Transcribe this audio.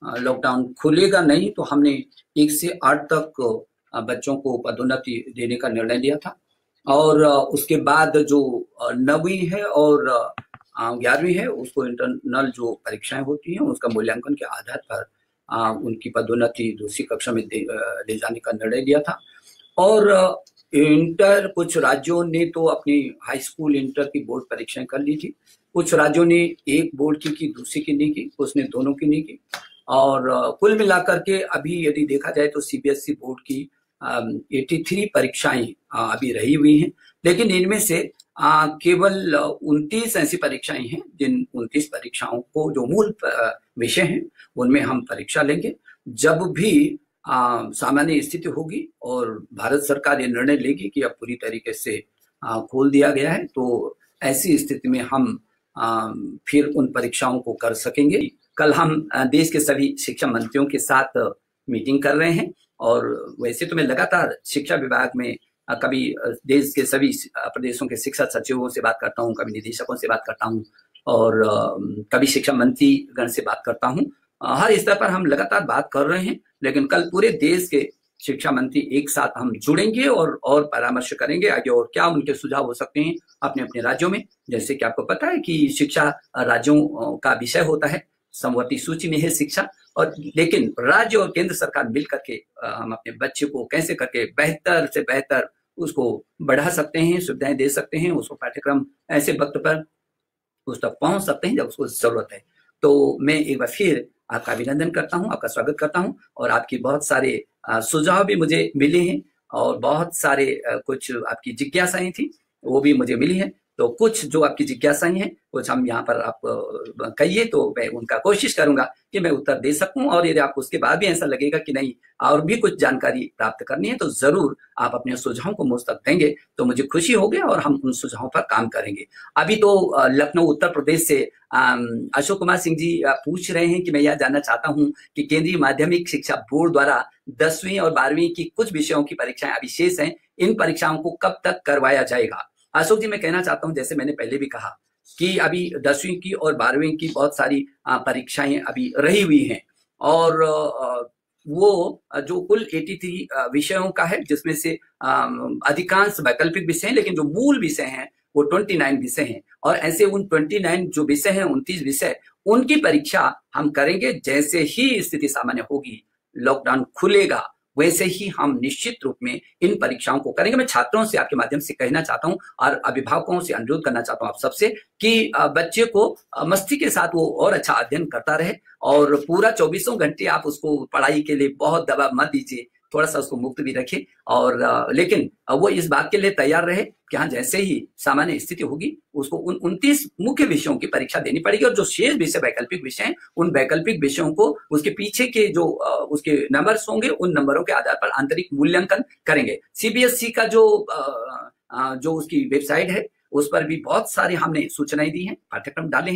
Lockdown खुलेगा नहीं तो हमने 1 से 8 तक बच्चों को पदोन्नति देने का निर्णय लिया था। और उसके बाद जो 9वीं है और 11वीं है उसको इंटरनल जो परीक्षाएं होती हैं उसका मूल्यांकन के आधार पर उनकी पदोन्नति दूसरी कक्षा में ले जाने का निर्णय लिया था। और इंटर कुछ राज्यों ने तो अपनी हाई स्कूल इंटर की बोर्ड परीक्षाएं कर ली थी। कुछ राज्यों ने एक बोर्ड की दूसरी की नहीं की, उसने दोनों की नहीं की। और कुल मिलाकर के अभी यदि देखा जाए तो सीबीएसई बोर्ड की 83 परीक्षाएं अभी रही हुई हैं, लेकिन इनमें से केवल 29 ऐसी परीक्षाएं हैं जिन 29 परीक्षाओं को जो मूल विषय हैं उनमें हम परीक्षा लेंगे। जब भी सामान्य स्थिति होगी और भारत सरकार ये निर्णय लेगी कि अब पूरी तरीके से खोल दिया गया है, तो ऐसी स्थिति में हम फिर उन परीक्षाओं को कर सकेंगे। कल हम देश के सभी शिक्षा मंत्रियों के साथ मीटिंग कर रहे हैं और वैसे तो मैं लगातार शिक्षा विभाग में कभी देश के सभी प्रदेशों के शिक्षा सचिवों से बात करता हूँ, कभी निदेशकों से बात करता हूँ और कभी शिक्षा मंत्री गण से बात करता हूँ। हर स्तर पर हम लगातार बात कर रहे हैं, लेकिन कल पूरे देश के शिक्षा मंत्री एक साथ हम जुड़ेंगे और परामर्श करेंगे आगे और क्या उनके सुझाव हो सकते हैं अपने अपने राज्यों में। जैसे कि आपको पता है कि शिक्षा राज्यों का विषय होता है, समवर्ती सूची में है शिक्षा, और लेकिन राज्य और केंद्र सरकार मिल करके हम अपने बच्चे को कैसे करके बेहतर से बेहतर उसको बढ़ा सकते हैं, सुविधाएं दे सकते हैं, उसको पाठ्यक्रम ऐसे वक्त पर उस तक पहुंच सकते हैं जब उसको जरूरत है। तो मैं एक बार फिर आपका अभिनंदन करता हूं, आपका स्वागत करता हूं और आपकी बहुत सारे सुझाव भी मुझे मिले हैं और बहुत सारे कुछ आपकी जिज्ञासाएं थी वो भी मुझे मिली हैं। तो कुछ जो आपकी जिज्ञासाएं हैं कुछ हम यहाँ पर आप कहिए तो मैं उनका कोशिश करूंगा कि मैं उत्तर दे सकूं। और यदि आपको उसके बाद भी ऐसा लगेगा कि नहीं और भी कुछ जानकारी प्राप्त करनी है तो जरूर आप अपने सुझावों को मुझ तक देंगे तो मुझे खुशी होगी और हम उन सुझावों पर काम करेंगे। अभी तो लखनऊ उत्तर प्रदेश से अशोक कुमार सिंह जी पूछ रहे हैं कि मैं यह जानना चाहता हूं कि केंद्रीय माध्यमिक शिक्षा बोर्ड द्वारा 10वीं और 12वीं की कुछ विषयों की परीक्षाएं अभी शेष हैं, इन परीक्षाओं को कब तक करवाया जाएगा। अशोक जी, मैं कहना चाहता हूं जैसे मैंने पहले भी कहा कि अभी 10वीं की और 12वीं की बहुत सारी परीक्षाएं अभी रही हुई हैं और वो जो कुल 83 विषयों का है जिसमें से अधिकांश वैकल्पिक विषय हैं, लेकिन जो मूल विषय हैं वो 29 विषय हैं और ऐसे उन 29 जो विषय हैं 29 विषय उनकी परीक्षा हम करेंगे। जैसे ही स्थिति सामान्य होगी, लॉकडाउन खुलेगा, वैसे ही हम निश्चित रूप में इन परीक्षाओं को करेंगे। मैं छात्रों से आपके माध्यम से कहना चाहता हूं और अभिभावकों से अनुरोध करना चाहता हूं आप सबसे कि बच्चे को मस्ती के साथ वो और अच्छा अध्ययन करता रहे और पूरा 24 घंटे आप उसको पढ़ाई के लिए बहुत दबाव मत दीजिए, थोड़ा सा उसको मुक्त भी रखें और लेकिन वो इस बात के लिए तैयार रहे कि हाँ जैसे ही सामान्य स्थिति होगी उसको उन 29 मुख्य विषयों की परीक्षा देनी पड़ेगी और जो शेष विषय वैकल्पिक विषय हैं उन वैकल्पिक विषयों को उसके पीछे के जो उसके नंबर्स होंगे उन नंबरों के आधार पर आंतरिक मूल्यांकन करेंगे। सीबीएसई का जो उसकी वेबसाइट है उस पर भी बहुत सारे हमने सूचनाएं दी हैं, पाठ्यक्रम डाले हैं।